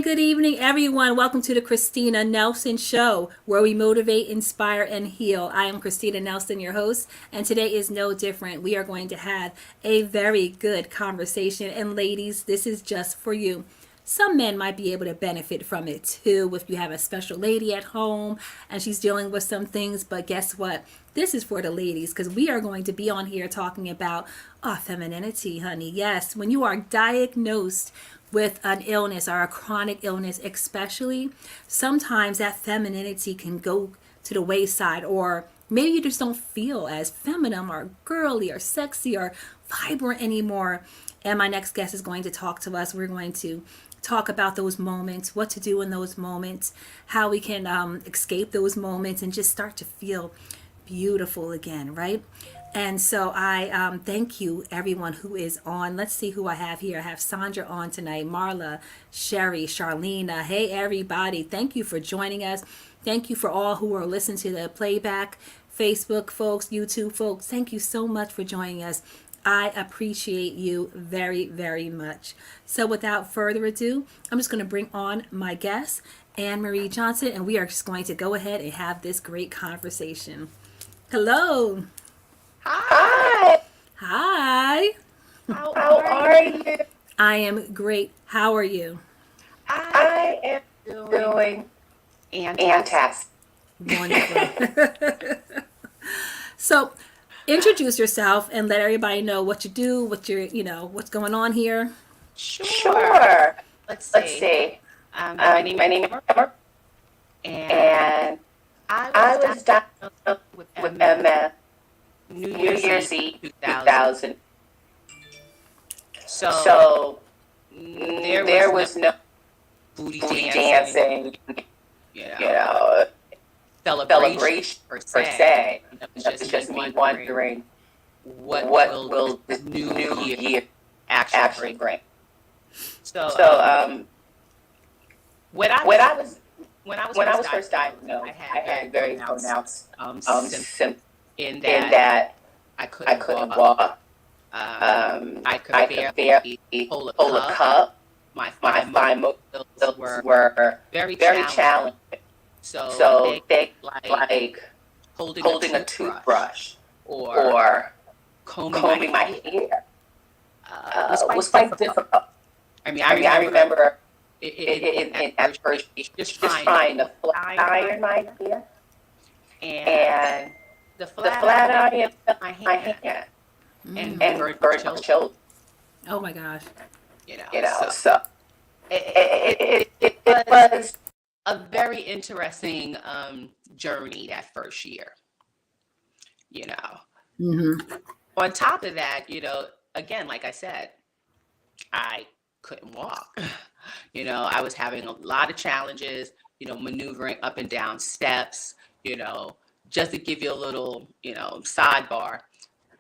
Good evening, everyone. Welcome to the Christina Nelson Show, where we motivate, inspire, and heal. I am Christina Nelson, your host, and today is no different. We are going to have a very good conversation, and ladies, this is just for you. Some men might be able to benefit from it too if you have a special lady at home and she's dealing with some things, but guess what? This is for the ladies because we are going to be on here talking about femininity, honey. Yes, when you are diagnosed with an illness or a chronic illness especially, sometimes that femininity can go to the wayside, or maybe you just don't feel as feminine or girly or sexy or vibrant anymore. And my next guest is going to talk to us. We're going to talk about those moments, what to do in those moments, how we can escape those moments and just start to feel beautiful again, right? And so I thank you, everyone who is on. Let's see who I have here. I have Sandra on tonight, Marla, Sherry, Charlena. Hey, everybody. Thank you for joining us. Thank you for all who are listening to the playback. Facebook folks, YouTube folks, thank you so much for joining us. I appreciate you very, very much. So without further ado, I'm just going to bring on my guest, Anne Marie Johnson, and we are just going to go ahead and have this great conversation. Hello. Hi. Hi. How are you? I am great. How are you? I am doing fantastic. Wonderful. So, introduce yourself and let everybody know what you do, what you're, what's going on here. Sure. Let's see. My name is Emma, and I was diagnosed with MS New Year's Eve 2000. So there was no booty dancing, celebration per se. It was just me wondering what will this new year actually bring. So when I was first diagnosed, I had very pronounced symptoms in that I couldn't walk. I could barely hold a cup. My fine motor were very challenging. So they like holding a toothbrush or combing my hair was quite difficult. I remember at first just trying to flat iron my hair, and the flat iron fell my hand and burned my children. Oh my gosh. So it was a very interesting journey that first year. Mm-hmm. On top of that, again, like I said, I couldn't walk. I was having a lot of challenges, maneuvering up and down steps, just to give you a little, sidebar.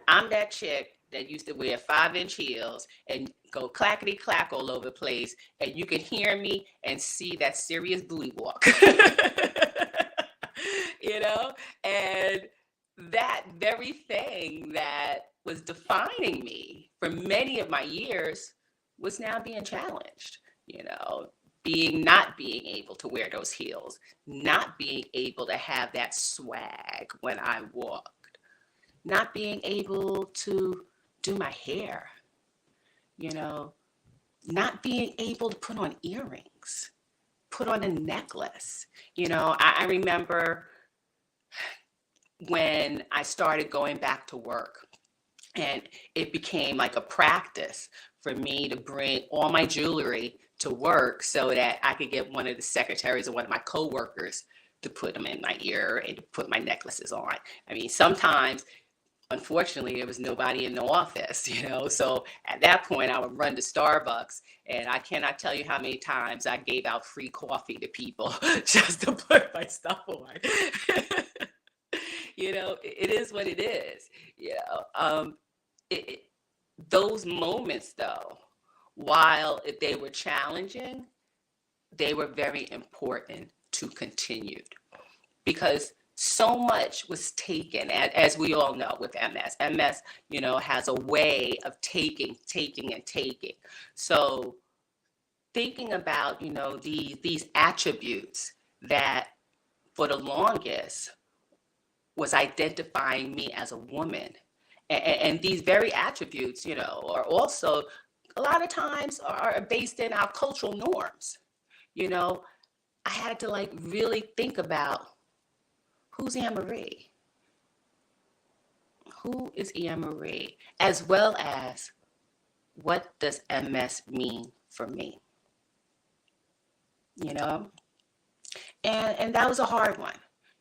I'm that chick that used to wear 5-inch heels and go clackety clack all over the place, and you could hear me and see that serious booty walk. And that very thing that was defining me for many of my years was now being challenged, not being able to wear those heels, not being able to have that swag when I walked, not being able to do my hair, not being able to put on earrings, put on a necklace. I remember when I started going back to work, and it became like a practice for me to bring all my jewelry to work so that I could get one of the secretaries or one of my coworkers to put them in my ear and to put my necklaces on. I mean, sometimes, unfortunately, there was nobody in the office, so at that point I would run to Starbucks, and I cannot tell you how many times I gave out free coffee to people just to put my stuff on. It is what it is. It, those moments, though, while if they were challenging, they were very important to continue, because so much was taken, as we all know, with MS. MS, has a way of taking and taking. So thinking about, these attributes that for the longest was identifying me as a woman. And these very attributes, are also a lot of times are based in our cultural norms. I had to really think about, who's Anne Marie? Who is Anne Marie? As well as, what does MS mean for me? And that was a hard one,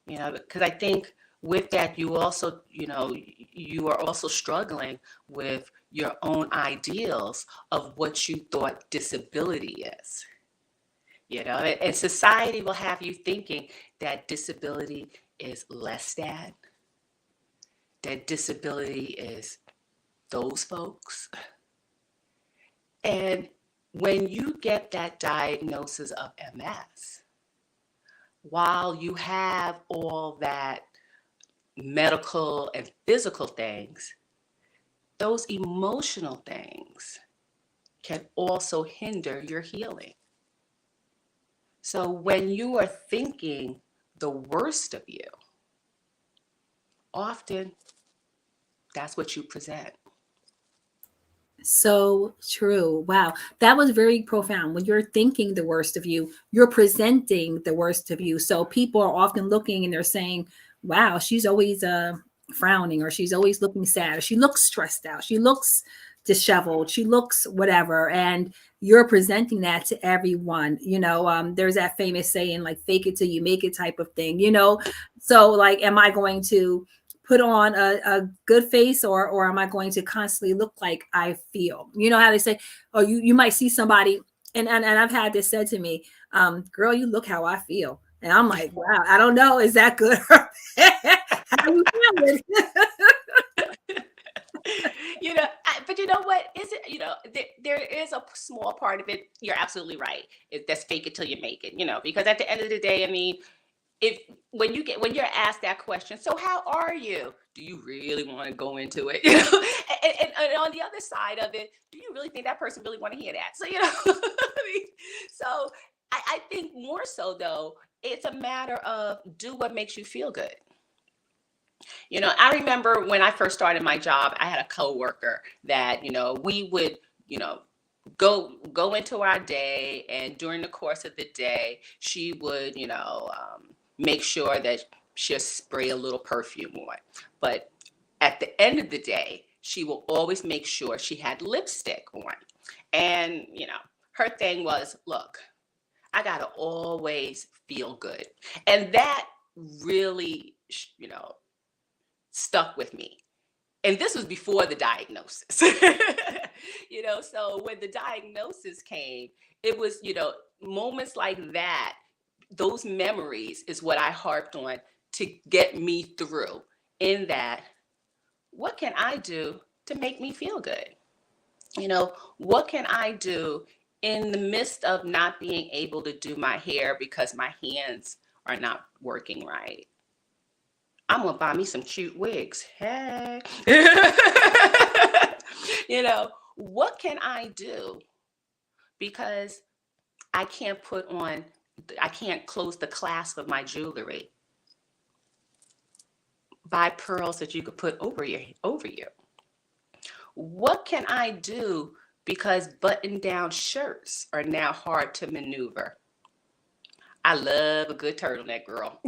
because I think with that, you also, you are also struggling with your own ideals of what you thought disability is. And society will have you thinking that disability is less than, that disability is those folks. And when you get that diagnosis of MS, while you have all that medical and physical things, those emotional things can also hinder your healing. So when you are thinking the worst of you, often that's what you present. So true. Wow. That was very profound. When you're thinking the worst of you, you're presenting the worst of you. So people are often looking and they're saying, wow, she's always frowning, or she's always looking sad, or she looks stressed out, she looks disheveled, she looks whatever. And you're presenting that to everyone. There's that famous saying, like, fake it till you make it type of thing, So am I going to put on a good face, or am I going to constantly look like I feel? How they say, oh, you might see somebody, and I've had this said to me, girl, you look how I feel. And I'm like, wow, I don't know, is that good or bad? How you feeling? But you know what is it? There is a small part of it. You're absolutely right. That's fake it till you make it. Because at the end of the day, I mean, when you're asked that question, so how are you? Do you really want to go into it? And on the other side of it, do you really think that person really want to hear that? So I mean, so I think more so though, it's a matter of do what makes you feel good. I remember when I first started my job, I had a coworker that, we would, go into our day, and during the course of the day, she would, make sure that she'll spray a little perfume on. But at the end of the day, she will always make sure she had lipstick on. And, her thing was, look, I got to always feel good. And that really, stuck with me. And this was before the diagnosis. So when the diagnosis came, it was, moments like that, those memories is what I harped on to get me through, in that, what can I do to make me feel good? What can I do in the midst of not being able to do my hair because my hands are not working right? I'm going to buy me some cute wigs. Hey. What can I do? Because I can't close the clasp of my jewelry. Buy pearls that you could put over you. What can I do? Because button-down shirts are now hard to maneuver. I love a good turtleneck, girl.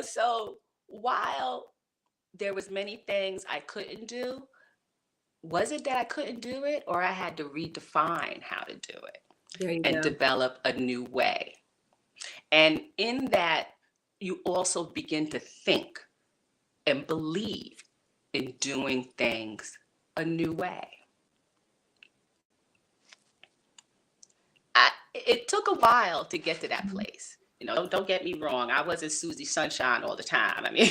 So while there was many things I couldn't do, was it that I couldn't do it, or I had to redefine how to do it There you and go. develop a new way? And in that, you also begin to think and believe in doing things a new way. It took a while to get to that place. Don't get me wrong. I wasn't Susie Sunshine all the time. I mean,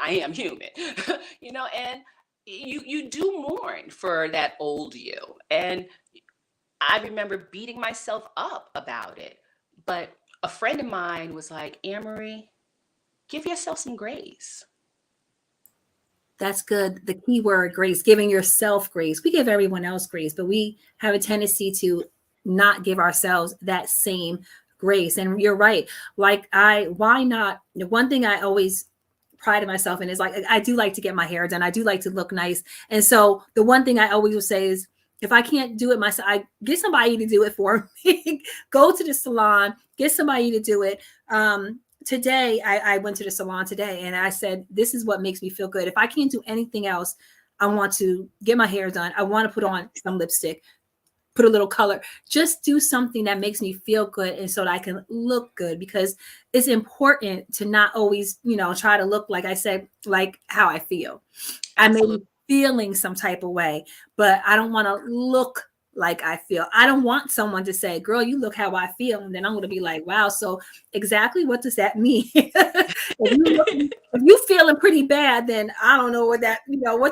I am human, and you do mourn for that old you. And I remember beating myself up about it. But a friend of mine was like, Anne-Marie, give yourself some grace. That's good. The key word, grace, giving yourself grace. We give everyone else grace, but we have a tendency to not give ourselves that same grace. And you're right. Why not? The one thing I always prided myself in is like, I do like to get my hair done. I do like to look nice. And so the one thing I always would say is, if I can't do it myself, I get somebody to do it for me. Go to the salon, get somebody to do it. Today I went to the salon today and I said, this is what makes me feel good. If I can't do anything else, I want to get my hair done. I want to put on some lipstick, put a little color, just do something that makes me feel good. And so that I can look good, because it's important to not always, try to look, like I said, like how I feel. I may be feeling some type of way, but I don't want to look like I feel. I don't want someone to say, girl, you look how I feel. And then I'm going to be like, wow, so exactly what does that mean? If you feeling pretty bad, then I don't know what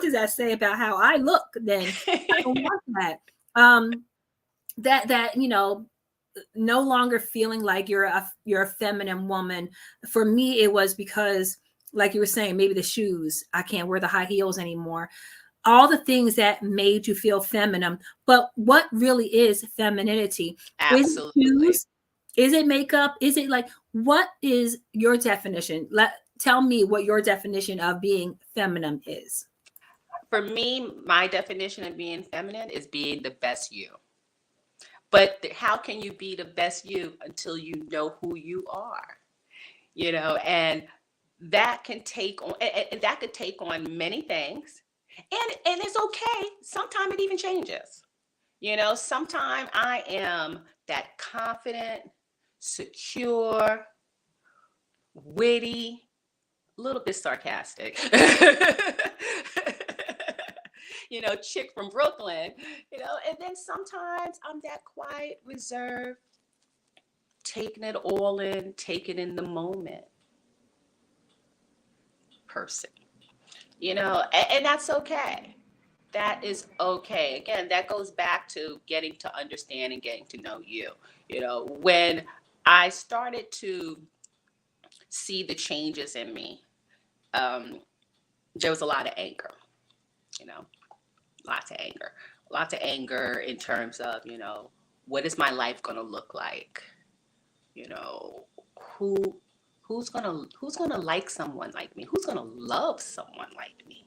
does that say about how I look? Then I don't want that. That no longer feeling like you're a feminine woman. For me, it was because, like you were saying, maybe the shoes, I can't wear the high heels anymore. All the things that made you feel feminine. But what really is femininity? Absolutely. Is it shoes? Is it makeup? Is it like, what is your definition? Tell me what your definition of being feminine is. For me, my definition of being feminine is being the best you. But how can you be the best you until you know who you are? And that can take on, and that could take on many things. And it's okay. Sometimes it even changes. Sometimes I am that confident, secure, witty, a little bit sarcastic, chick from Brooklyn, and then sometimes I'm that quiet, reserved, taking it all in, taking in the moment person, and that's okay. That is okay. Again, that goes back to getting to understand and getting to know you. When I started to see the changes in me, there was a lot of anger, lots of anger, in terms of, what is my life going to look like? Who, who's going to like someone like me? Who's going to love someone like me?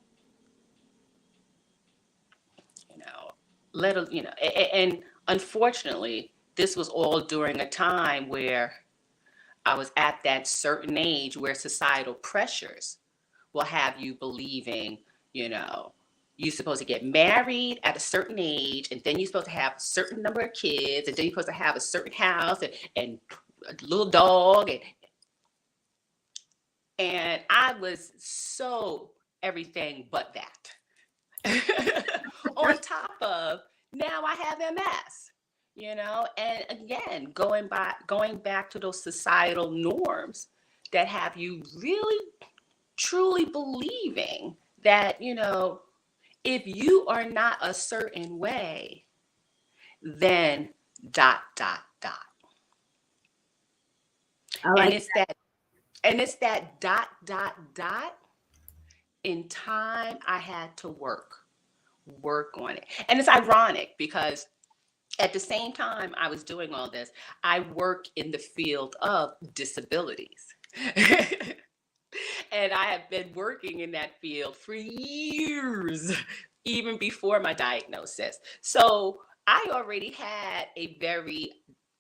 And unfortunately, this was all during a time where I was at that certain age where societal pressures will have you believing, you're supposed to get married at a certain age, and then you're supposed to have a certain number of kids, and then you're supposed to have a certain house and a little dog. And I was so everything but that. On top of, now I have MS, and again, going back to those societal norms that have you really truly believing that, if you are not a certain way, then ... I like and it's that ... In time, I had to work on it. And it's ironic because at the same time I was doing all this, I work in the field of disabilities. And I have been working in that field for years, even before my diagnosis. So I already had a very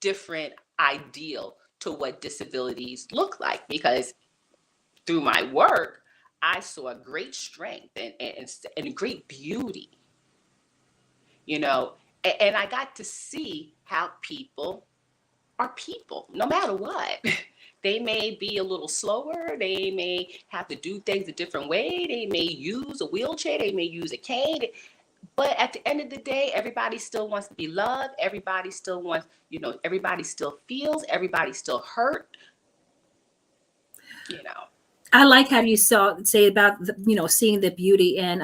different ideal to what disabilities look like, because through my work, I saw great strength and great beauty, and I got to see how people are people, no matter what. They may be a little slower. They may have to do things a different way. They may use a wheelchair. They may use a cane. But at the end of the day, everybody still wants to be loved. Everybody still wants, everybody still feels. Everybody still hurt. You know. I like how you say about seeing the beauty and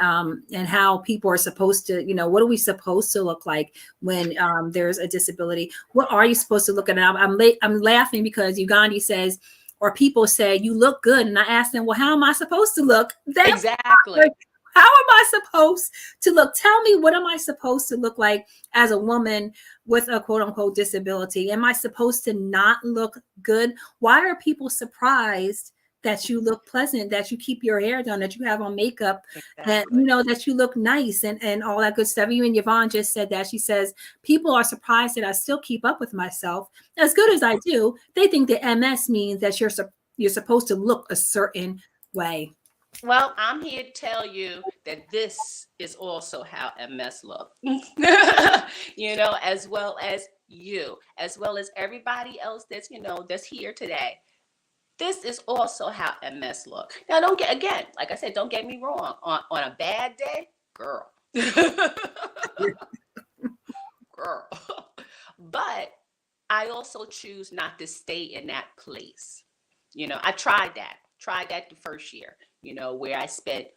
how people are supposed to, what are we supposed to look like when there's a disability? What are you supposed to look at? And I'm laughing because Ugandi says, or people say, you look good, and I ask them, well, how am I supposed to look? Exactly. How am I supposed to look? Tell me, what am I supposed to look like as a woman with a quote unquote disability? Am I supposed to not look good? Why are people surprised that you look pleasant, that you keep your hair done, that you have on makeup, exactly. and that you look nice and all that good stuff? Even Yvonne just said that. She says, people are surprised that I still keep up with myself as good as I do. They think that MS means that you're supposed to look a certain way. Well, I'm here to tell you that this is also how MS look. As well as you, as well as everybody else that's here today. This is also how MS look. Now, like I said, don't get me wrong. On a bad day, girl. Girl. But I also choose not to stay in that place. I tried that the first year, where I spent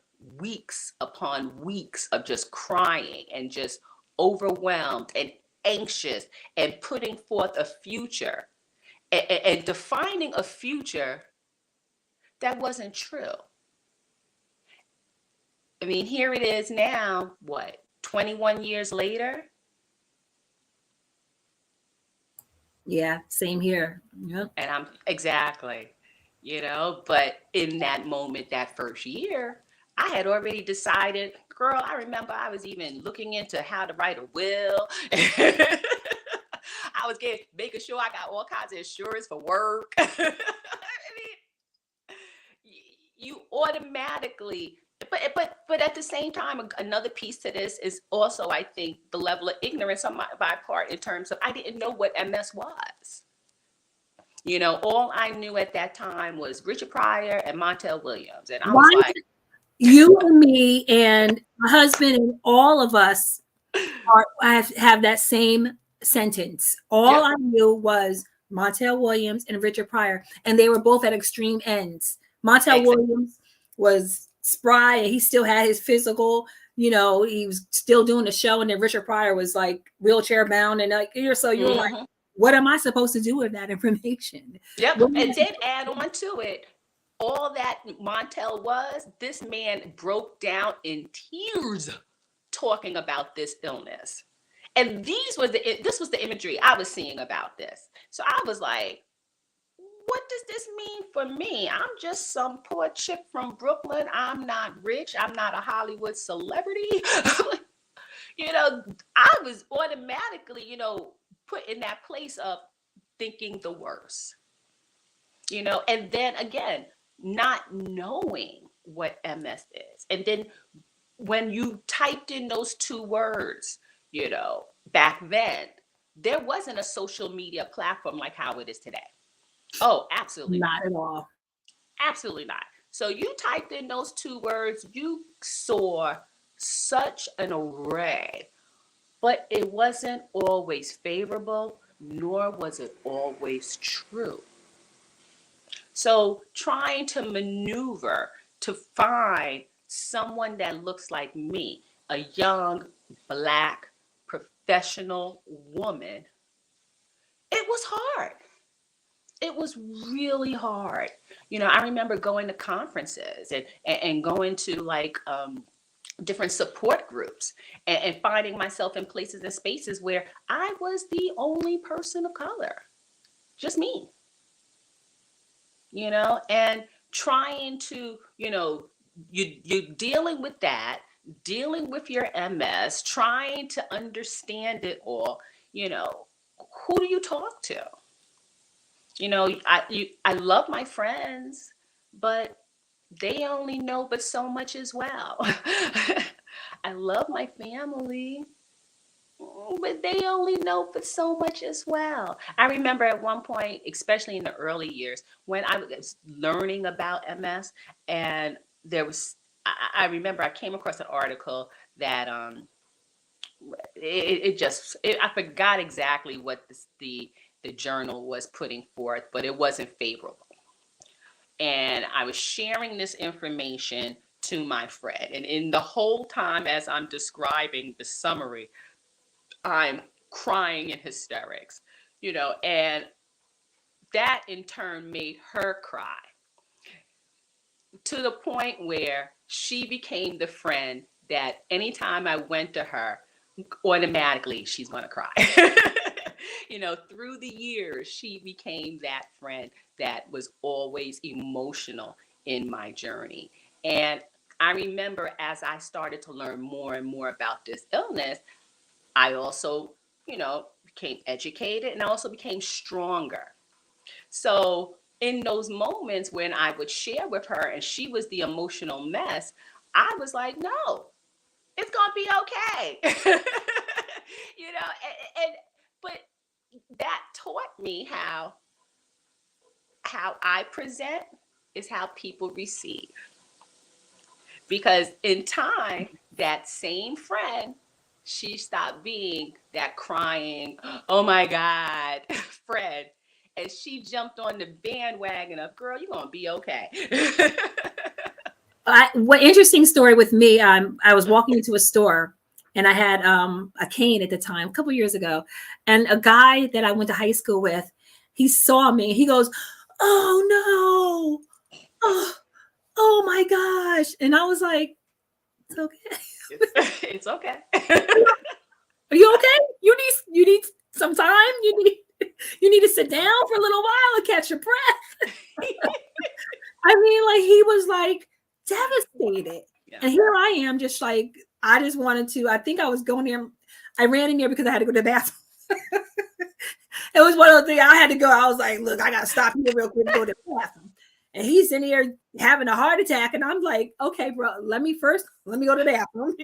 weeks upon weeks of just crying and just overwhelmed and anxious and putting forth a future and defining a future that wasn't true. I mean, here it is now, 21 years later? Yeah, same here. Yep. And I'm exactly, but in that moment, that first year, I had already decided, girl, I remember I was even looking into how to write a will. I was making sure I got all kinds of insurance for work. I mean, you automatically, but at the same time, another piece to this is also, I think, the level of ignorance on my part, in terms of I didn't know what MS was. All I knew at that time was Richard Pryor and Montel Williams, and I was like, you and me and my husband and all of us have that same sentence. All yep. I knew was Montel Williams and Richard Pryor, and they were both at extreme ends. Montel Williams was spry, and he still had his physical. He was still doing the show, and then Richard Pryor was like wheelchair bound, and you're like, what am I supposed to do with that information? Yep, and then add on to it, all that Montel was, this man broke down in tears talking about this illness. And this was the imagery I was seeing about this. So I was like, what does this mean for me? I'm just some poor chick from Brooklyn. I'm not rich. I'm not a Hollywood celebrity. I was automatically, put in that place of thinking the worst. And then again, not knowing what MS is. And then when you typed in those two words, back then, there wasn't a social media platform like how it is today. Oh, absolutely not at all. Absolutely not. So you typed in those two words, you saw such an array, but it wasn't always favorable, nor was it always true. So trying to maneuver to find someone that looks like me, a young, Black, professional woman, it was hard. It was really hard. I remember going to conferences and going to different support groups and finding myself in places and spaces where I was the only person of color, just me. And trying to, you dealing with that, dealing with your MS, trying to understand it all, who do you talk to? I love my friends, but they only know but so much as well. I love my family, but they only know but so much as well. I remember at one point, especially in the early years, when I was learning about MS, and there was, I remember I came across an article that I forgot exactly what the journal was putting forth, but it wasn't favorable. And I was sharing this information to my friend, and in the whole time as I'm describing the summary, I'm crying in hysterics, and that in turn made her cry to the point where she became the friend that anytime I went to her, automatically she's going to cry. Through the years, she became that friend that was always emotional in my journey. And I remember as I started to learn more and more about this illness, I also, became educated, and I also became stronger. So in those moments when I would share with her and she was the emotional mess, I was like, no, it's gonna be okay. And but that taught me how I present is how people receive. Because in time, that same friend, she stopped being that crying, oh my God, friend. And she jumped on the bandwagon of, girl, you're going to be okay. What interesting story with me. I was walking into a store and I had a cane at the time, a couple years ago, and a guy that I went to high school with, he saw me. He goes, "Oh no! Oh, oh my gosh!" And I was like, "It's okay. It's okay. Are you okay? You need some time. You need to sit down for a little while and catch your breath." I mean, like he was like devastated. Yeah. And here I am, just like I just wanted to. I think I was going there. I ran in there because I had to go to the bathroom. It was one of the things I had to go. I was like, look, I gotta stop here real quick and go to the bathroom. And he's in here having a heart attack. And I'm like, okay, bro, let me go to the bathroom.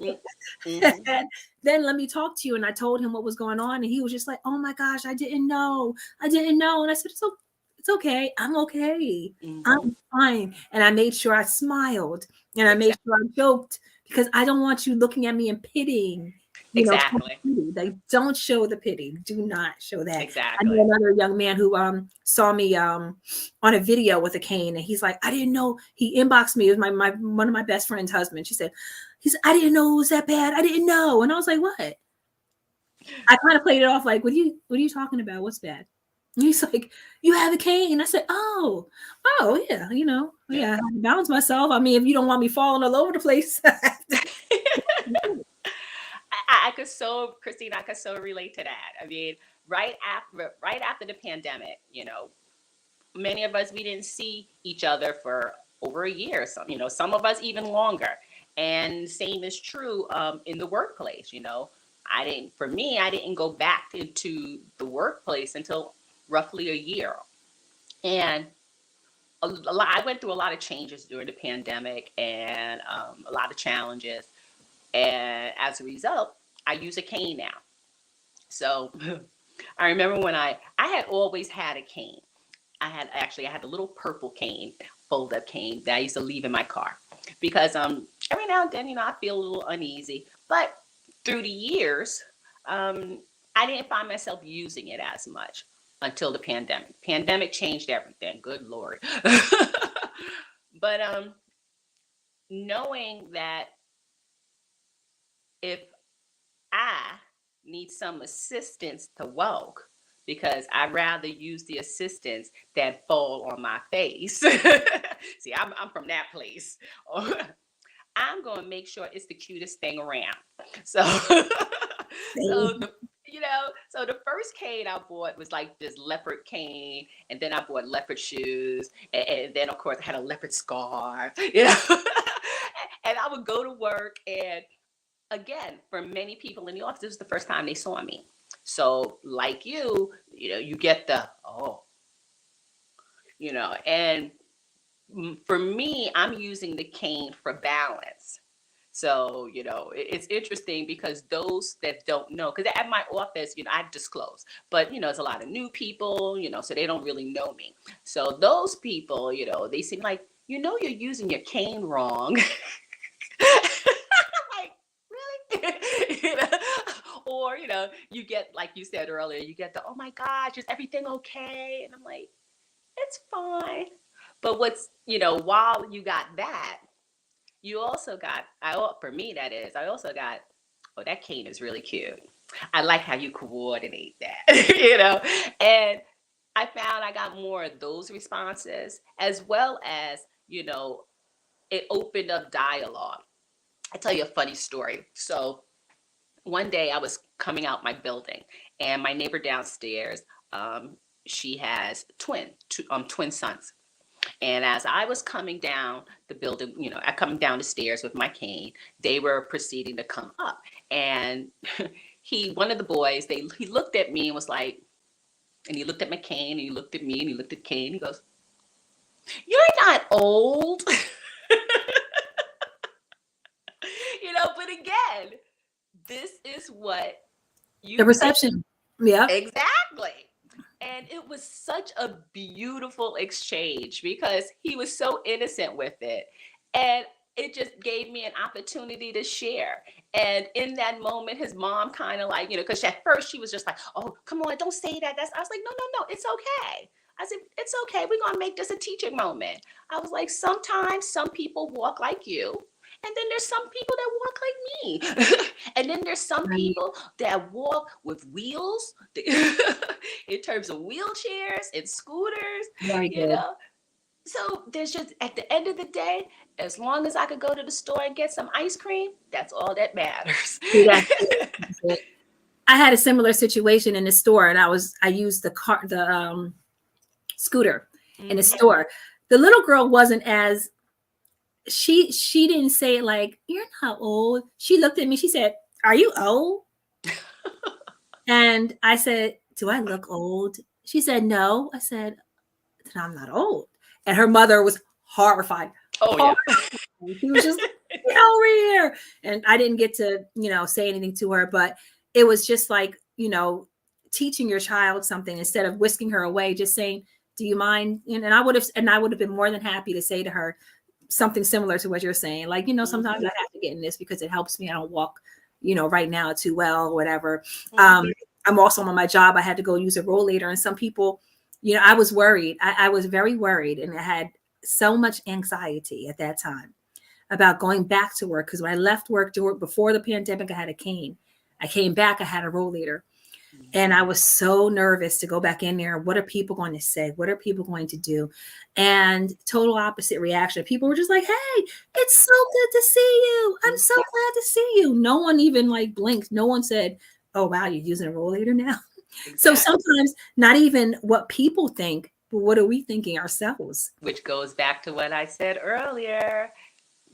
Mm-hmm. And then let me talk to you. And I told him what was going on. And he was just like, oh my gosh, I didn't know. And I said, it's okay. I'm okay. Mm-hmm. I'm fine. And I made sure I smiled and I made sure I joked because I don't want you looking at me and pitying. Exactly. They don't show the pity. Do not show that. Exactly. I knew another young man who saw me on a video with a cane, and he's like, I didn't know. He inboxed me. It was my one of my best friend's husband. She said, I didn't know it was that bad. I didn't know. And I was like, what? I kind of played it off like, what are you talking about? What's bad? And he's like, you have a cane. I said, oh yeah, yeah, I have to balance myself. I mean, if you don't want me falling all over the place. Christina, I could so relate to that. I mean, right after the pandemic, many of us, we didn't see each other for over a year. Some of us even longer. And same is true in the workplace. I didn't go back into the workplace until roughly a year. And I went through a lot of changes during the pandemic and a lot of challenges. And as a result, I use a cane now. So I remember when I had always had a cane. I had a little purple cane, fold-up cane that I used to leave in my car because every now and then, I feel a little uneasy. But through the years, I didn't find myself using it as much until the pandemic. Pandemic changed everything. Good Lord. But knowing that if I need some assistance to walk, because I'd rather use the assistance than fall on my face. See, I'm from that place. I'm going to make sure it's the cutest thing around. So, so the first cane I bought was like this leopard cane, and then I bought leopard shoes, and then of course I had a leopard scarf, and I would go to work, and again, for many people in the office, this was the first time they saw me. So like you get the, and for me, I'm using the cane for balance. So, it's interesting because those that don't know, because at my office, I disclose, but, there's a lot of new people, so they don't really know me. So those people, they seem like, you're using your cane wrong. Like, really? Or, you get, like you said earlier, you get the, oh my gosh, is everything okay? And I'm like, it's fine. But while you got that, you also got, for me, that is, I also got, oh, that cane is really cute. I like how you coordinate that, and I found I got more of those responses, as well as, it opened up dialogue. I tell you a funny story. So one day I was coming out my building, and my neighbor downstairs, she has twin sons. And as I was coming down the building, I coming down the stairs with my cane, they were proceeding to come up. And one of the boys, he looked at me and was like, and he looked at my cane, and he looked at me, and he looked at cane. He goes, "You're not old." But again, this is what The reception. Yeah. Exactly. And it was such a beautiful exchange because he was so innocent with it. And it just gave me an opportunity to share. And in that moment, his mom kind of like, because at first she was just like, "Oh, come on, don't say that." I was like, no, no, no, it's okay. I said, it's okay. We're going to make this a teaching moment. I was like, sometimes some people walk like you. And then there's some people that walk like me. And then there's some people that walk with wheels in terms of wheelchairs and scooters, Very good. So there's just, at the end of the day, as long as I could go to the store and get some ice cream, that's all that matters. That's it. That's it. I had a similar situation in the store, and I used the scooter in the store. The little girl wasn't as she didn't say it like, "You're not old." She looked at me. She said, "Are you old?" And I said, "Do I look old?" She said, "No." I said, "Then I'm not old." And her mother was horrified. Oh, yeah. She was just, "Get over here." And I didn't get to, say anything to her, but it was just like, teaching your child something instead of whisking her away, just saying, "Do you mind?" And I would have been more than happy to say to her something similar to what you're saying. Like, sometimes I have to get in this because it helps me. I don't walk, right now too well or whatever. I'm also on my job. I had to go use a rollator, and some people, I was worried. I was very worried, and I had so much anxiety at that time about going back to work. Because when I left work before the pandemic, I had a cane. I came back, I had a rollator. And I was so nervous to go back in there. What are people going to say? What are people going to do? And total opposite reaction. People were just like, "Hey, it's so good to see you. I'm so glad to see you." No one even like blinked. No one said, "Oh, wow, you're using a rollator now." Exactly. So sometimes not even what people think, but what are we thinking ourselves? Which goes back to what I said earlier.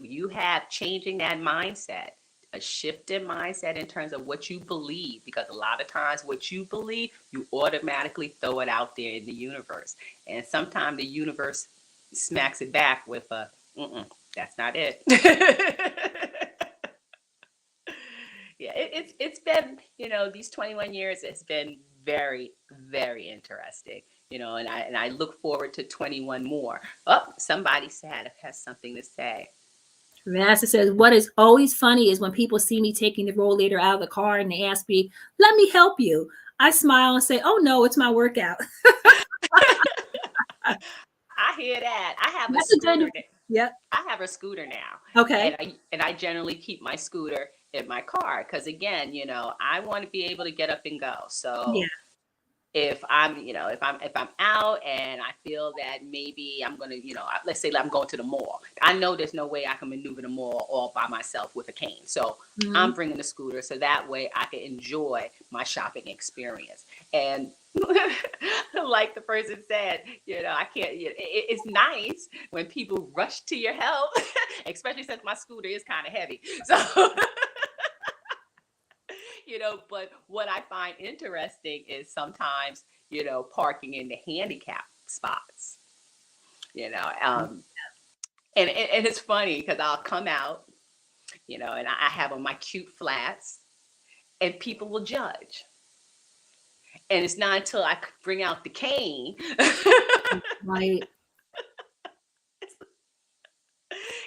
You have changing that mindset. A shift in mindset in terms of what you believe, because a lot of times what you believe, you automatically throw it out there in the universe. And sometimes the universe smacks it back with a, that's not it. Yeah, it's been, these 21 years, it's been very, very interesting, and I look forward to 21 more. Oh, somebody has something to say. Vanessa says, "What is always funny is when people see me taking the rollator out of the car and they ask me, 'Let me help you.' I smile and say, 'Oh no, it's my workout.'" I hear that. I have a scooter. Yep. I have a scooter now. Okay. And I generally keep my scooter in my car because, again, I want to be able to get up and go. So yeah. If I'm out and I feel that maybe I'm going to, let's say I'm going to the mall. I know there's no way I can maneuver the mall all by myself with a cane. So I'm bringing the scooter so that way I can enjoy my shopping experience. And like the person said, I can't, it's nice when people rush to your help, especially since my scooter is kind of heavy. So, But what I find interesting is sometimes, parking in the handicap spots, and it's funny because I'll come out, and I have on my cute flats, and people will judge. And it's not until I bring out the cane, Right.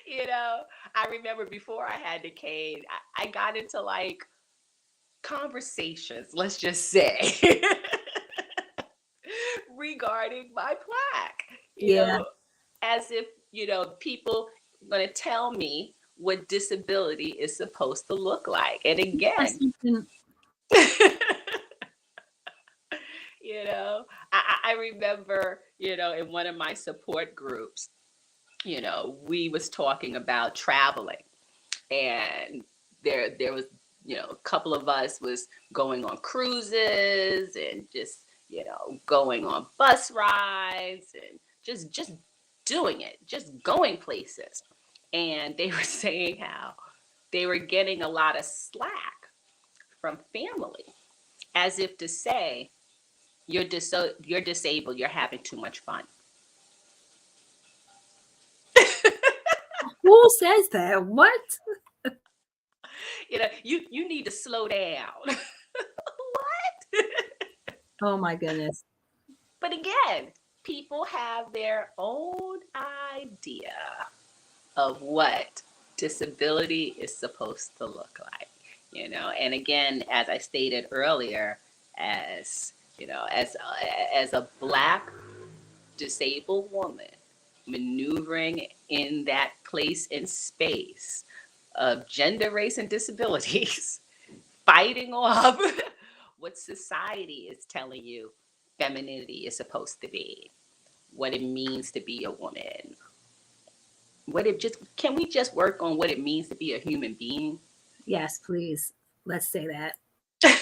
you know, I remember before I had the cane, I got into like conversations, let's just say, regarding my plaque, Yeah. as if, people going to tell me what disability is supposed to look like. And That's again, something. I remember, in one of my support groups, we was talking about traveling, and there was, a couple of us was going on cruises and just, going on bus rides and just doing it, just going places. And they were saying how they were getting a lot of slack from family, as if to say, you're disabled, you're having too much fun. Who says that? What? You need to slow down. What? Oh my goodness. But again, people have their own idea of what disability is supposed to look like, And again, as I stated earlier, as as a Black disabled woman maneuvering in that place and space of gender, race, and disabilities, fighting off what society is telling you femininity is supposed to be, what it means to be a woman. Can we just work on what it means to be a human being? Yes, please. Let's say that. Can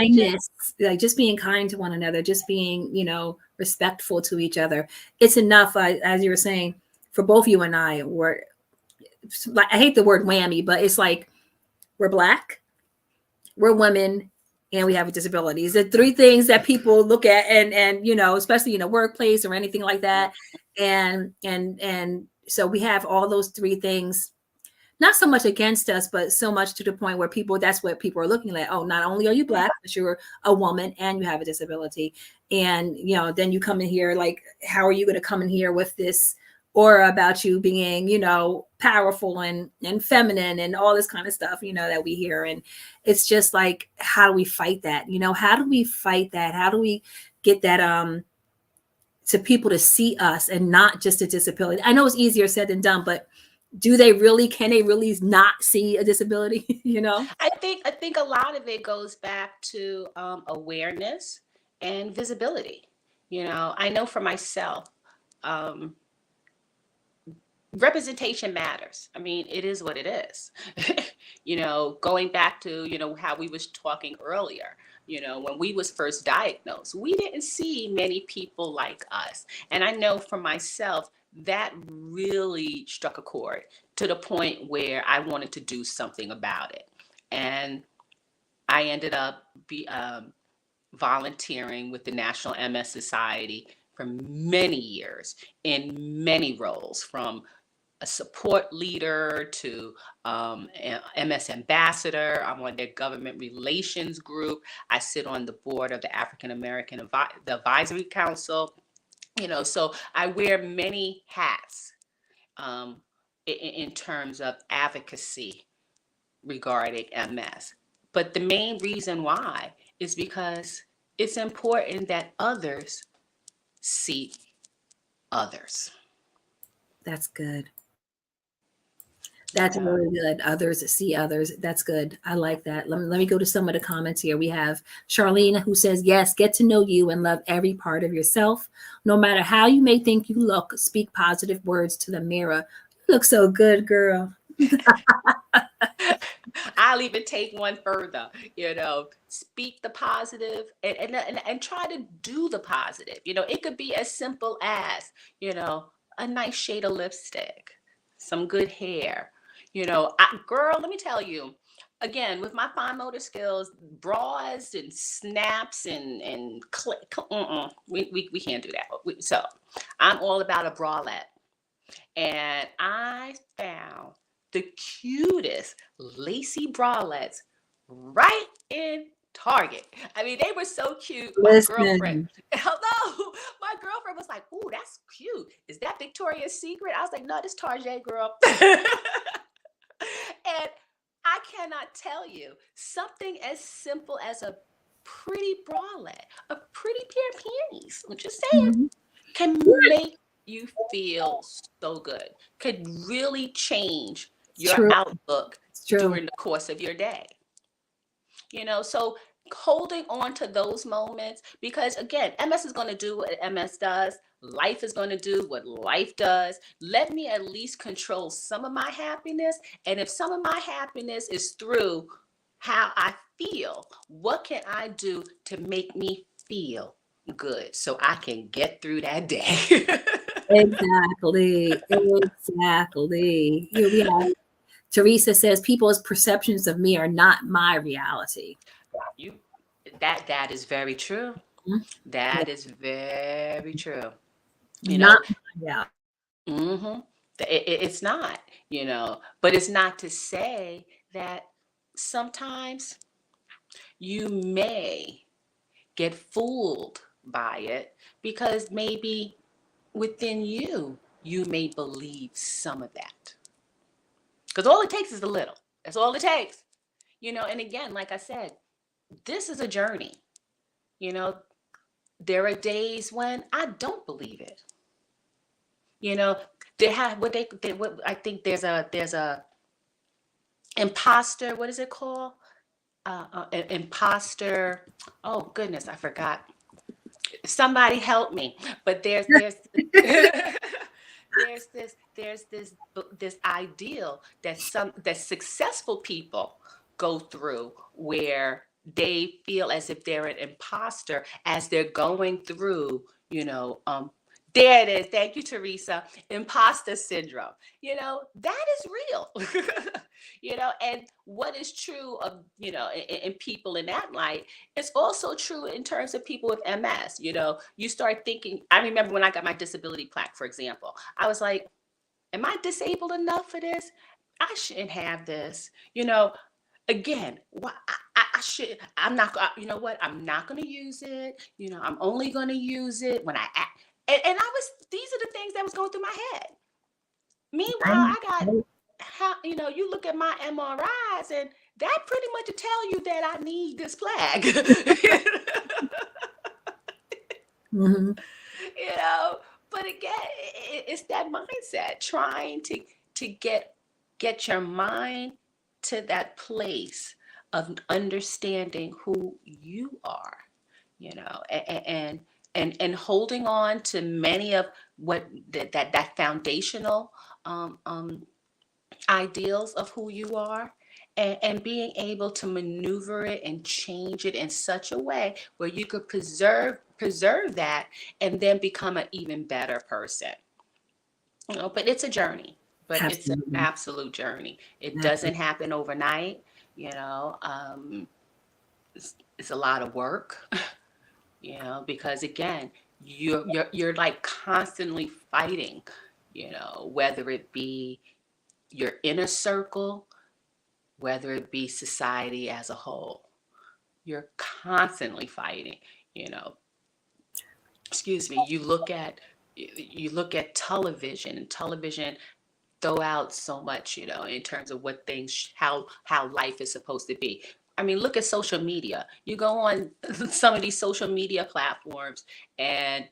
we just. Kindness, like just being kind to one another, just being, respectful to each other. It's enough, as you were saying, for both you and I. Like, I hate the word whammy, but it's like we're Black, we're women, and we have a disability. The three things that people look at, and especially in a workplace or anything like that, and so we have all those three things, not so much against us, but so much to the point where that's what people are looking at. Oh, not only are you Black, but you're a woman and you have a disability. And, then you come in here, like, how are you going to come in here with this aura about you being, powerful and feminine and all this kind of stuff, that we hear. And it's just like, how do we fight that? How do we fight that? How do we get that, to people to see us and not just a disability? I know it's easier said than done, but can they really not see a disability? I think a lot of it goes back to awareness and visibility. I know for myself, representation matters. I mean, it is what it is. Going back to, how we was talking earlier, when we was first diagnosed, we didn't see many people like us. And I know for myself, that really struck a chord to the point where I wanted to do something about it. And I ended up volunteering with the National MS Society for many years in many roles, from a support leader to MS ambassador. I'm on their government relations group. I sit on the board of the African American the Advisory Council. So I wear many hats in terms of advocacy regarding MS. But the main reason why is because it's important that others see others. That's good. That's really good. Others see others. That's good. I like that. Let me go to some of the comments here. We have Charlene, who says, yes, get to know you and love every part of yourself. No matter how you may think you look, speak positive words to the mirror. You look so good, girl. I'll even take one further, speak the positive and try to do the positive. It could be as simple as, a nice shade of lipstick, some good hair, Girl, let me tell you, again, with my fine motor skills, bras and snaps and we can't do that. So I'm all about a bralette. And I found the cutest lacy bralettes right in Target. I mean, they were so cute. My girlfriend, Listen, hello, my girlfriend was like, "Ooh, that's cute. Is that Victoria's Secret?" I was like, "No, this Target, girl." And I cannot tell you something as simple as a pretty bralette, a pretty pair of panties, I'm just saying, mhm, can make you feel so good, could really change it's your true. outlook It's true. during the course of your day. So holding on to those moments, because again, MS is going to do what MS does. Life is going to do what life does. Let me at least control some of my happiness. And if some of my happiness is through how I feel, what can I do to make me feel good so I can get through that day? Exactly. Exactly. Here we have Teresa says people's perceptions of me are not my reality. you that is very true. Mhm. Yeah, That is very true. You not know, my reality. Mm-hmm. It's not, but it's not to say that sometimes you may get fooled by it because maybe within you, you may believe some of that. Because all it takes is a little. That's all it takes. And again, like I said, this is a journey. You know, there are days when I don't believe it. You know, they have what I think there's a imposter, what is it called? Imposter. Oh goodness, I forgot. Somebody help me. But there's there's this ideal that successful people go through where they feel as if they're an imposter as they're going through, there it is. Thank you, Teresa. Imposter syndrome. That is real. And what is true of, in people in that light, it's also true in terms of people with MS. You start thinking, I remember when I got my disability plaque, for example, I was like, am I disabled enough for this? I shouldn't have this. Again, why I should, I'm not, you know what? I'm not going to use it. I'm only going to use it when I act. These are the things that was going through my head. Meanwhile, I got, how, you look at my MRIs and that pretty much will tell you that I need this plaque. Mm-hmm. you know but again, it's that mindset, trying to get your mind to that place of understanding who you are, and holding on to many of what that foundational um, um, ideals of who you are, and being able to maneuver it and change it in such a way where you could preserve that and then become an even better person. But it's a journey. But it's an Absolutely. absolute journey. It doesn't Absolutely. happen overnight. It's a lot of work. Because again, you're like constantly fighting. Whether it be your inner circle, whether it be society as a whole. You're constantly fighting, you know. Excuse me. You look at television, and television throw out so much, in terms of what things, how life is supposed to be. I mean, look at social media. You go on some of these social media platforms, and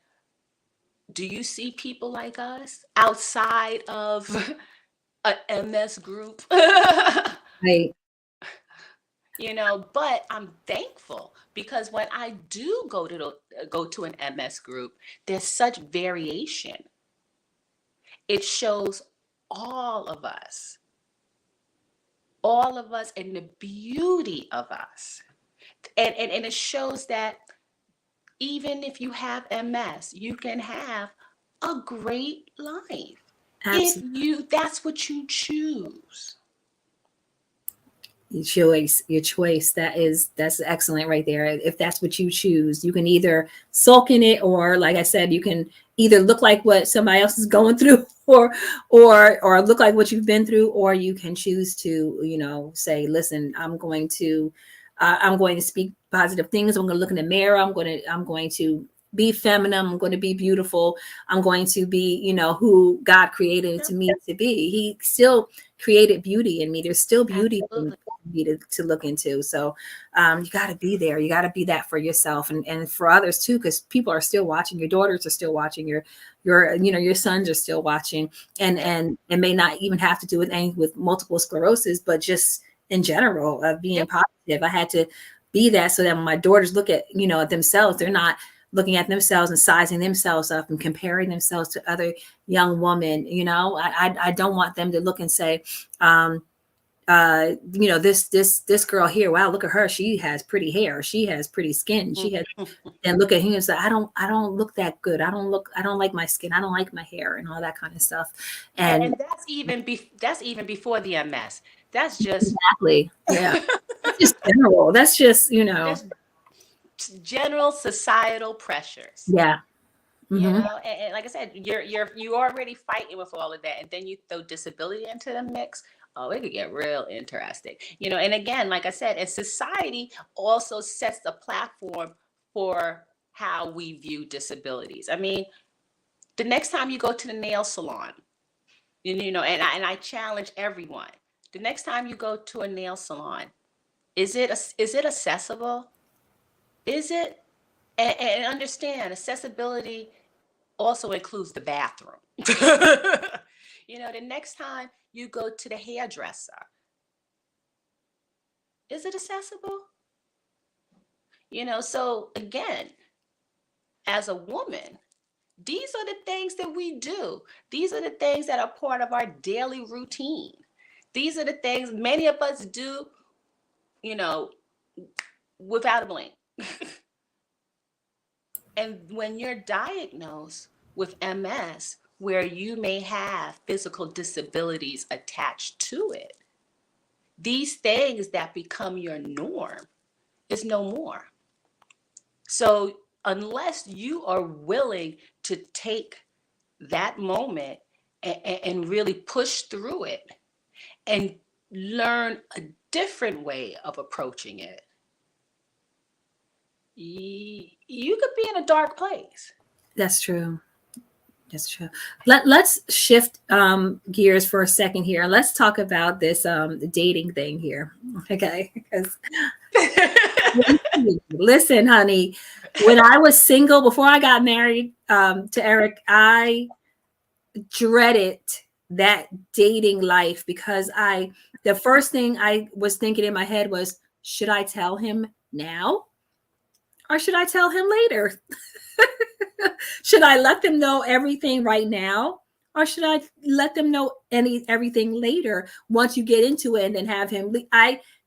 do you see people like us outside of a MS group? Right. But I'm thankful because when I do go to an MS group, there's such variation. It shows all of us, all of us, and the beauty of us. And it shows that even if you have MS, you can have a great life if Absolutely. that's what you choose. your choice. That's excellent right there. If that's what you choose, you can either sulk in it, or like I said, you can either look like what somebody else is going through, or look like what you've been through, or you can choose to, say, listen, I'm going to speak positive things. I'm going to look in the mirror. I'm going to be feminine. I'm going to be beautiful. I'm going to be, who God created to me to be. He still created beauty in me. There's still beauty in me to look into. So you got to be there. You got to be that for yourself and for others too, because people are still watching. Your daughters are still watching. Your sons are still watching, and it may not even have to do with anything with multiple sclerosis, but just in general of being positive. I had to be that so that when my daughters look at at themselves, they're not looking at themselves and sizing themselves up and comparing themselves to other young women. I don't want them to look and say, this girl here, wow, look at her, she has pretty hair, she has pretty skin, she has, and look at him and say, I don't look that good, I don't like my skin, I don't like my hair, and all that kind of stuff. And that's even before the MS. That's just exactly, yeah. That's just general. That's just just general societal pressures. yeah. And like I said, you already fighting with all of that, and then you throw disability into the mix. Oh, it could get real interesting. And again, like I said, and society also sets the platform for how we view disabilities. I mean, the next time you go to the nail salon, and I challenge everyone, the next time you go to a nail salon, is it accessible? Is it? And understand, accessibility also includes the bathroom. The next time you go to the hairdresser, is it accessible? So again, as a woman, these are the things that we do. These are the things that are part of our daily routine. These are the things many of us do, without a blink. And when you're diagnosed with MS, where you may have physical disabilities attached to it, these things that become your norm is no more. So unless you are willing to take that moment and really push through it and learn a different way of approaching it, you could be in a dark place. That's true. That's true. Let's shift gears for a second here. Let's talk about this dating thing here. Okay. Because listen, honey, when I was single, before I got married to Eric, I dreaded that dating life because the first thing I was thinking in my head was, should I tell him now or should I tell him later? Should I let them know everything right now, or should I let them know everything later once you get into it and then have him?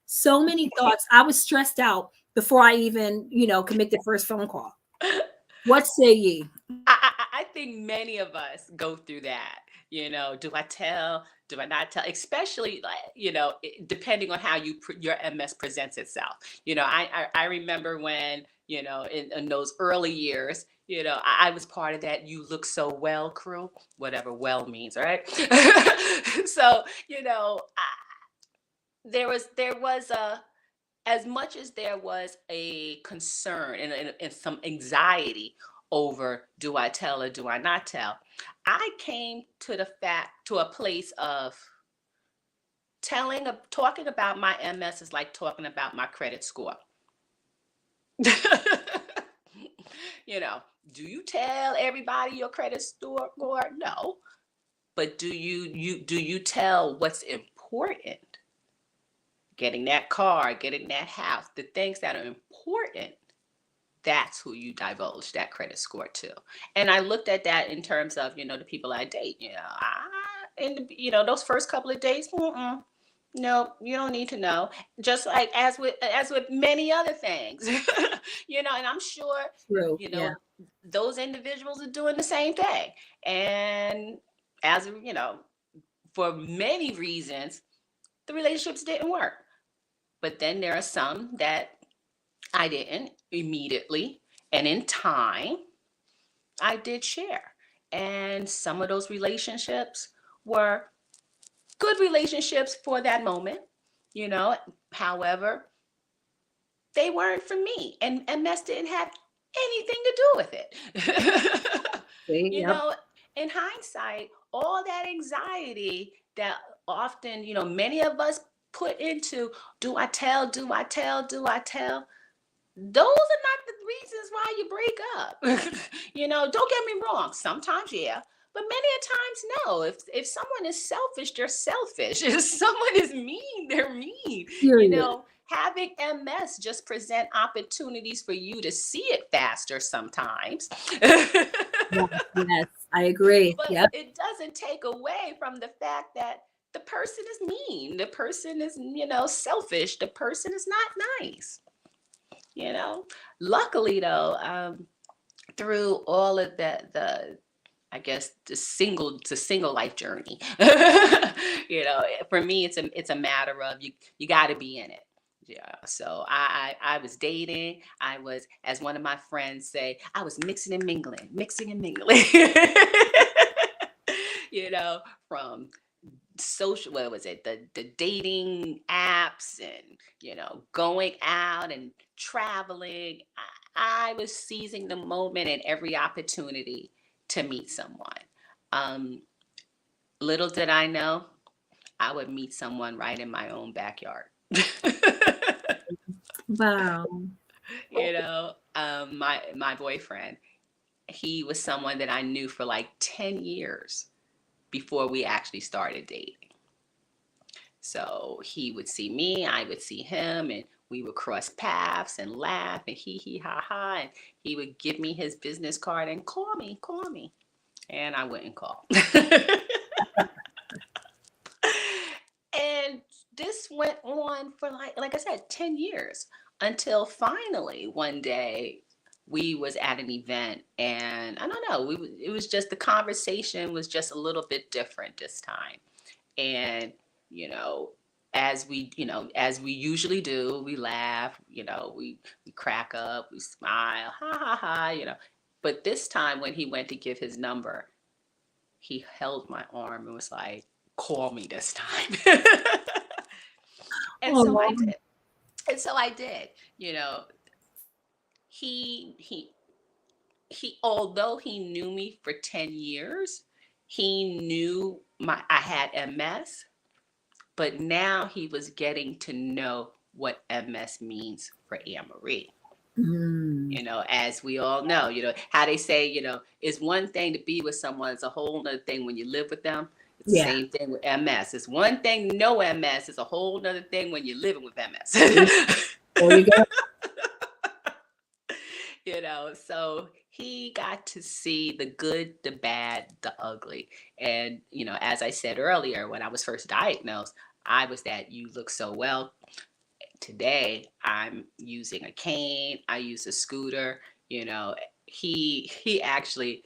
So many thoughts. I was stressed out before I even commit the first phone call. What say ye? I think many of us go through that. Do I tell? Do I not tell? Especially depending on how your MS presents itself. I remember when in those early years. I was part of that "you look so well" crew, whatever well means, right? So there was a, as much as there was a concern and some anxiety over, do I tell or do I not tell, I came to a place of talking about my MS is like talking about my credit score. Do you tell everybody your credit score? No. But do you tell what's important? Getting that car, getting that house, the things that are important, that's who you divulge that credit score to. And I looked at that in terms of, the people I date, those first couple of days, no, you don't need to know. Just like as with many other things, and I'm sure, True. Yeah. those individuals are doing the same thing. And for many reasons, the relationships didn't work. But then there are some that I didn't immediately. And in time, I did share. And some of those relationships were good relationships for that moment, you know. However, they weren't for me. And MS didn't have anything to do with it. You Yep. know, in hindsight, all that anxiety that often, many of us put into do I tell, do I tell, do I tell? Those are not the reasons why you break up. Don't get me wrong. Sometimes, yeah, but many a times, no. If someone is selfish, they're selfish. If someone is mean, they're mean. Period. Having MS just present opportunities for you to see it faster sometimes. Yes, yes, I agree. But Yep. it doesn't take away from the fact that the person is mean. The person is, selfish. The person is not nice. Luckily though, through all of the I guess the single life journey, for me it's a matter of you got to be in it. Yeah, so I was dating. I was, as one of my friends say, I was mixing and mingling. From social, what was it, the dating apps, and going out and traveling. I was seizing the moment and every opportunity to meet someone. um, Little did I know I would meet someone right in my own backyard. Wow. My boyfriend, he was someone that I knew for like 10 years before we actually started dating. So he would see me, I would see him, and we would cross paths and laugh and hee hee ha ha. And he would give me his business card and call me. And I wouldn't call. And this went on for like I said, 10 years, until finally one day we was at an event, and I don't know, it was just, the conversation was just a little bit different this time. And you know as we usually do, we laugh, we crack up, we smile, ha ha ha, but this time when he went to give his number, he held my arm and was like, call me this time. and so i Oh, did and so I did. you know he he he Although he knew me for 10 years, he knew I had MS. But now he was getting to know what MS means for Anne-Marie. mm, As we all know, how they say, it's one thing to be with someone, it's a whole other thing when you live with them. It's the yeah. same thing with MS. It's one thing to know MS, it's a whole other thing when you're living with MS. There you go. So he got to see the good, the bad, the ugly. And, as I said earlier, when I was first diagnosed, I was that you look so well. Today, I'm using a cane, I use a scooter. He actually,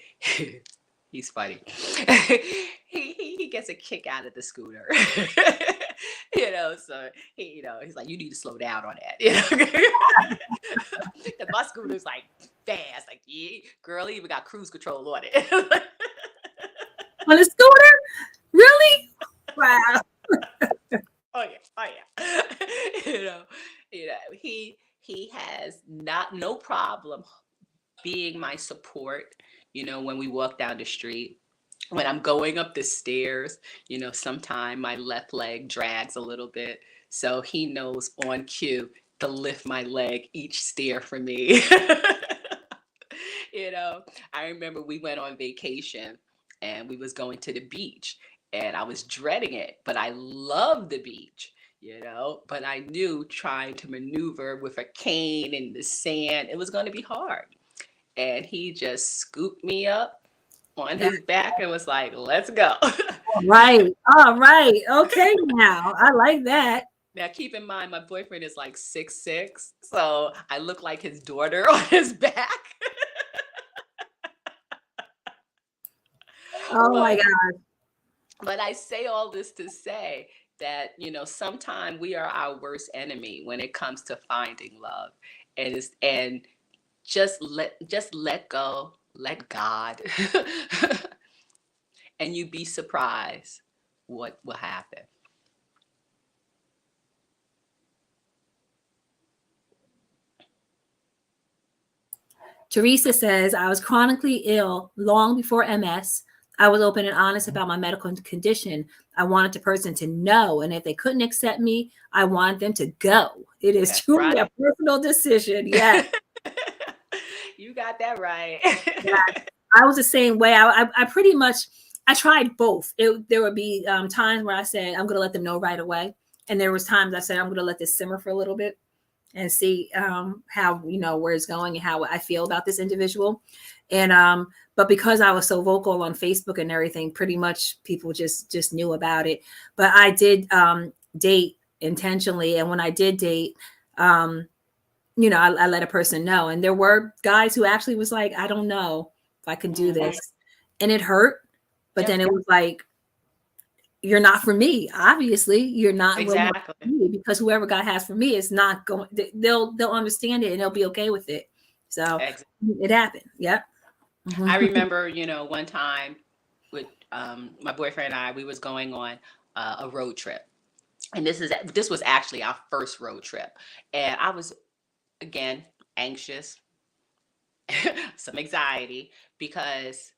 he's funny. He gets a kick out of the scooter. So he's like, you need to slow down on that. The bus scooter's like fast, like, yeah, girl, he even got cruise control on it. On a scooter? Really? Wow. Oh yeah. He has no problem being my support. When we walk down the street, when I'm going up the stairs, sometime my left leg drags a little bit, so he knows on cue to lift my leg each stair for me. I remember we went on vacation and we was going to the beach, and I was dreading it, but I love the beach. But I knew trying to maneuver with a cane in the sand, it was going to be hard. And he just scooped me up on his back and was like, let's go. All right. All right. Okay. Now I like that. Now, keep in mind, my boyfriend is like 6'6", so I look like his daughter on his back. Oh my but God. but I say all this to say that, sometimes we are our worst enemy when it comes to finding love. And just let go, let God, and you'd be surprised what will happen. Teresa says, I was chronically ill long before MS. I was open and honest about my medical condition. I wanted the person to know. And if they couldn't accept me, I wanted them to go. It is That's truly right. a personal decision. Yes. You got that right. Yeah. I was the same way. I pretty much, I tried both. There would be times where I said, I'm going to let them know right away. And there was times I said, I'm going to let this simmer for a little bit and see how, where it's going and how I feel about this individual. And but because I was so vocal on Facebook and everything, pretty much people just knew about it. But I did date intentionally, and when I did date, I let a person know. And there were guys who actually was like, I don't know if I can do this, and it hurt. But then it was like, you're not for me. Obviously, you're not Exactly. for me, because whoever God has for me is not going. They'll understand it and they'll be okay with it. So Exactly. it happened. Yep. I remember, one time with my boyfriend and I, we was going on a road trip, and this was actually our first road trip, and I was, again, anxious, some anxiety, because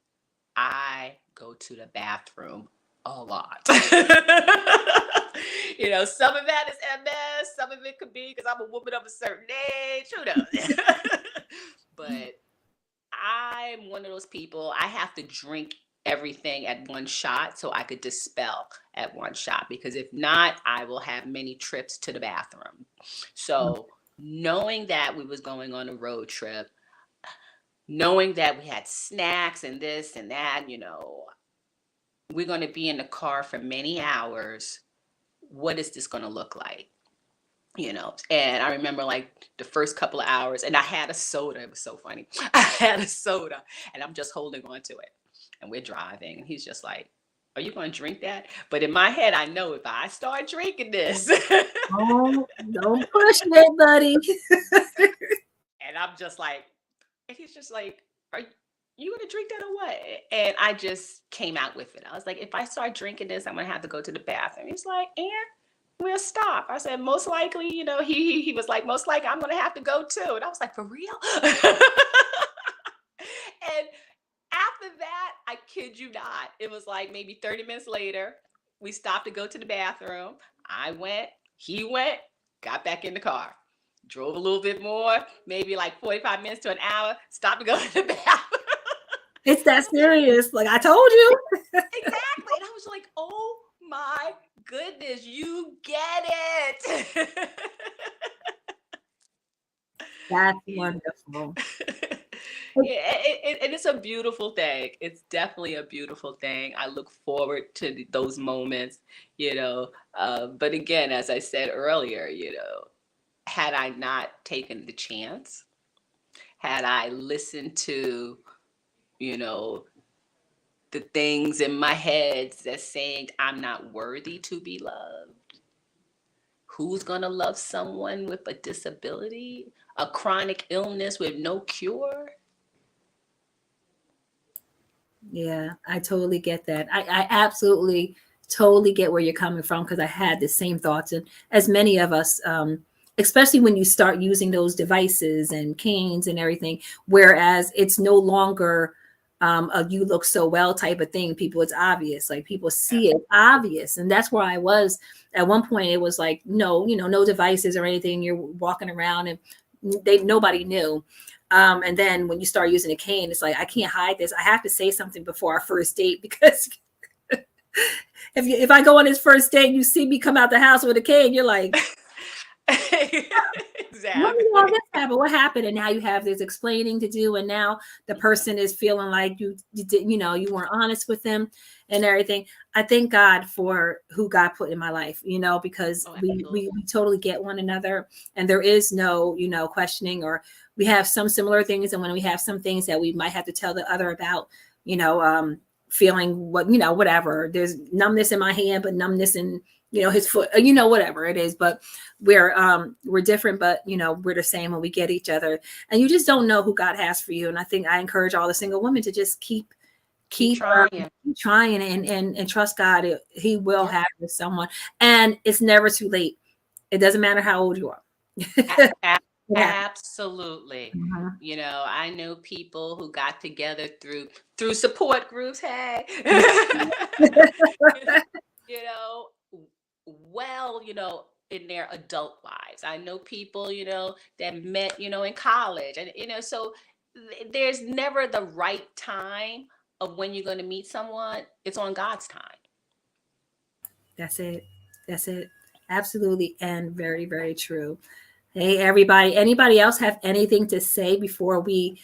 I go to the bathroom a lot. Some of that is MS, some of it could be because I'm a woman of a certain age, who knows? But I'm one of those people, I have to drink everything at one shot so I could dispel at one shot, because if not, I will have many trips to the bathroom. So knowing that we was going on a road trip, knowing that we had snacks and this and that, we're going to be in the car for many hours. What is this going to look like? And I remember like the first couple of hours, and I had a soda. It was so funny. I had a soda and I'm just holding on to it, and we're driving, and he's just like, are you going to drink that? But in my head, I know if I start drinking this, Oh, don't push it, buddy. and I'm just like, and he's just like, are you going to drink that or what? And I just came out with it. I was like, if I start drinking this, I'm going to have to go to the bathroom. He's like, and we'll stop. I said, most likely, he was like, most likely I'm going to have to go too. And I was like, for real? And after that, I kid you not, it was like maybe 30 minutes later, we stopped to go to the bathroom. I went, he went, got back in the car, drove a little bit more, maybe like 45 minutes to an hour, stopped to go to the bathroom. It's that serious. Like I told you. Exactly. And I was like, oh my goodness, you get it. That's wonderful. And it's a beautiful thing. It's definitely a beautiful thing. I look forward to those moments, but again, as I said earlier, had I not taken the chance, had I listened to, the things in my head that's saying I'm not worthy to be loved. Who's going to love someone with a disability, a chronic illness with no cure? Yeah, I totally get that. I absolutely totally get where you're coming from, because I had the same thoughts, and as many of us, especially when you start using those devices and canes and everything, whereas it's no longer a you look so well type of thing. It's obvious, like people see it obvious. And that's where I was at one point. It was like, no, no devices or anything. You're walking around and nobody knew. And then when you start using a cane, it's like, I can't hide this. I have to say something before our first date, because if I go on this first date, you see me come out the house with a cane, you're like, exactly. What happened? And now you have this explaining to do, and now the person is feeling like you didn't, you weren't honest with them and everything. I thank God for who God put in my life, because we totally get one another, and there is no, questioning, or we have some similar things, and when we have some things that we might have to tell the other about, feeling whatever. There's numbness in my hand, but numbness in his foot, whatever it is, but we're different, but we're the same when we get each other. And you just don't know who God has for you. And I think I encourage all the single women to just keep trying. keep trying and trust God. He will Yep. have you someone, and it's never too late. It doesn't matter how old you are. It happens. Absolutely. Mhm. I know people who got together through support groups. Hey, you know, in their adult lives. I know people, that met, in college, and so there's never the right time of when you're going to meet someone. It's on God's time. That's it. That's it. Absolutely, and very, very true. Hey, everybody. Anybody else have anything to say before we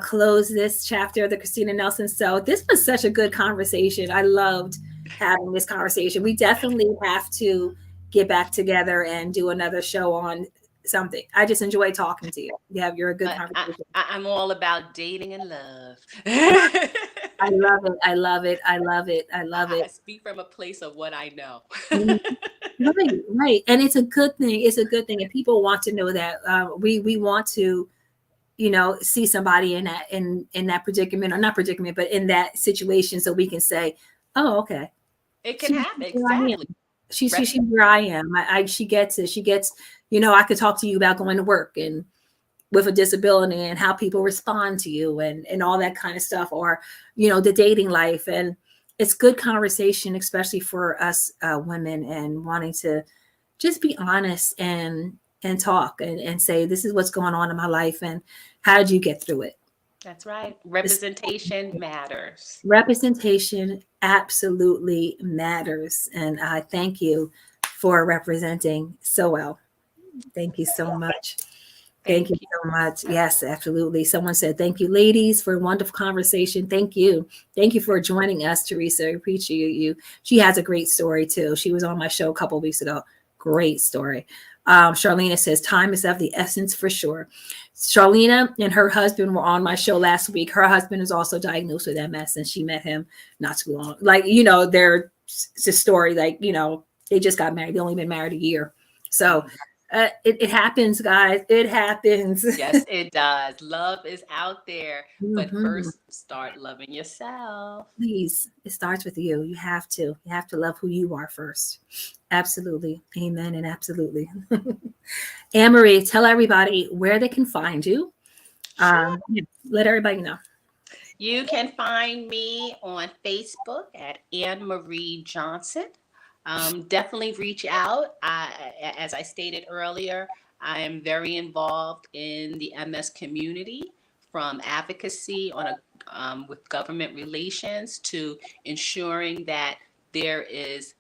close this chapter of the Christina Nelson? So this was such a good conversation. I loved having this conversation. We definitely have to get back together and do another show on something. I just enjoy talking to you. You're a good conversation. I'm all about dating and love. I love it. I love it. I love it. I love I it. speak from a place of what I know. Mhm. Right, right. And it's a good thing. It's a good thing. And people want to know that we want to see somebody in that predicament, or not predicament, but in that situation, so we can say, oh, okay, It can she's happen. where I am. Exactly. She's where I am. She gets it. She gets, I could talk to you about going to work and with a disability and how people respond to you and all that kind of stuff, or the dating life. And it's good conversation, especially for us women, and wanting to just be honest and talk and say, this is what's going on in my life, and how did you get through it? That's right. This Representation matters. representation absolutely matters. And I thank you for representing so well. Thank you so much. Thank you Thank you. so much. Yes, absolutely. Someone said, thank you, ladies, for a wonderful conversation. Thank you. Thank you for joining us, Teresa. I appreciate you. She has a great story, too. She was on my show a couple of weeks ago. Great story. Charlena says, time is of the essence for sure. Charlena and her husband were on my show last week. Her husband is also diagnosed with MS, and she met him not too long. Like, their story, like, they just got married. They only been married a year. So, it happens, guys. It happens. Yes, it does. Love is out there, but Mhm. first start loving yourself. Please, it starts with you. You have to. You have to love who you are first. Absolutely. Amen and absolutely. Anne-Marie, tell everybody where they can find you. Sure. Let everybody know. You can find me on Facebook at Anne Marie Johnson. Definitely reach out. As I stated earlier, I am very involved in the MS community, from advocacy with government relations to ensuring that there is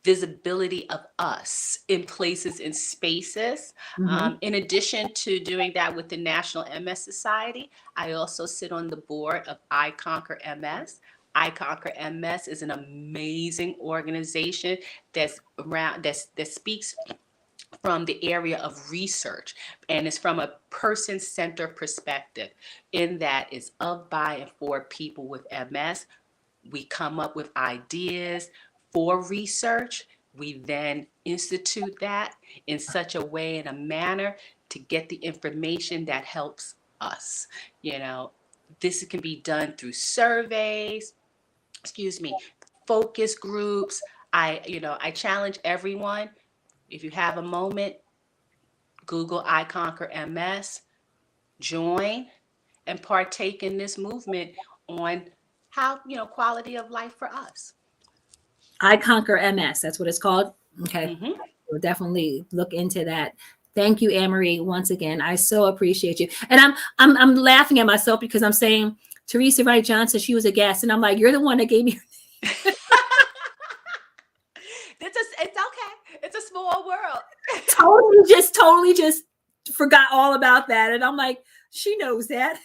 visibility of us in places and spaces. Mhm. In addition to doing that with the National MS Society, I also sit on the board of I Conquer MS. I Conquer MS is an amazing organization that speaks from the area of research, and it's from a person-centered perspective, in that it's of, by, and for people with MS. We come up with ideas for research. We then institute that in such a way and a manner to get the information that helps us. You know, this can be done through surveys, focus groups. I challenge everyone, if you have a moment, Google I Conquer MS, join, and partake in this movement on how, quality of life for us. I Conquer MS. That's what it's called. Okay. Mm-hmm. We'll definitely look into that. Thank you, Anne-Marie, once again. I so appreciate you. And I'm laughing at myself because I'm saying Teresa Wright Johnson, she was a guest. And I'm like, you're the one that gave me. It's okay. It's a small world. Totally just forgot all about that. And I'm like, she knows that.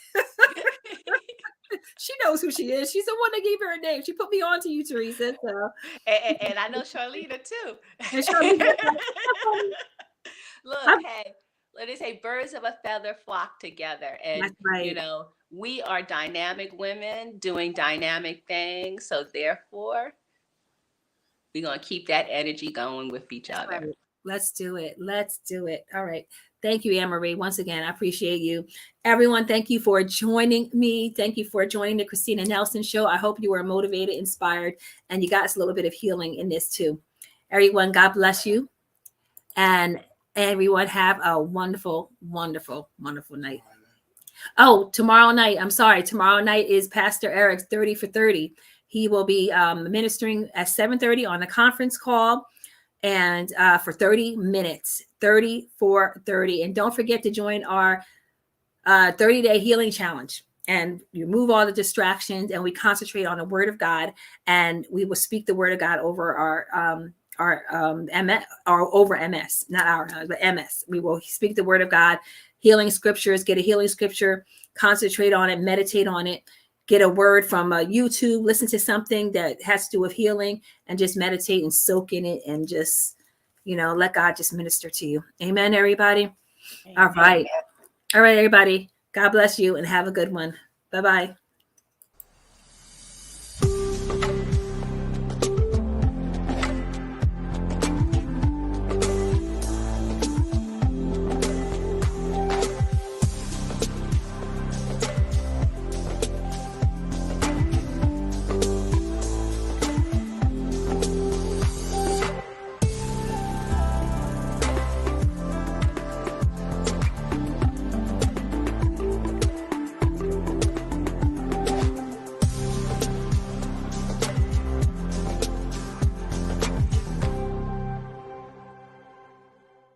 She knows who she is. She's the one that gave her a name. She put me on to you, Teresa. So, and I know Charlena too. and Charlene, Look, hey, let me say, birds of a feather flock together. And, that's right. we are dynamic women doing dynamic things. So therefore, we're going to keep that energy going with each other. Right. Let's do it. Let's do it. All right. Thank you, Anne-Marie. Once again, I appreciate you. Everyone, thank you for joining me. Thank you for joining the Christina Nelson Show. I hope you were motivated, inspired, and you got us a little bit of healing in this too. Everyone, God bless you. And everyone have a wonderful, wonderful, wonderful night. Oh, tomorrow night. I'm sorry. Tomorrow night is Pastor Eric's 30 for 30. He will be ministering at 7:30 on a conference call and for 30 minutes, 30 for 30. And don't forget to join our 30-day healing challenge. And you remove all the distractions and we concentrate on the word of God, and we will speak the word of God over our MS, or over MS, not our, but MS. We will speak the word of God, healing scriptures, get a healing scripture, concentrate on it, meditate on it, get a word from YouTube, listen to something that has to do with healing, and just meditate and soak in it, and just, let God just minister to you. Amen, everybody. Amen. All right. All right, everybody. God bless you and have a good one. Bye-bye.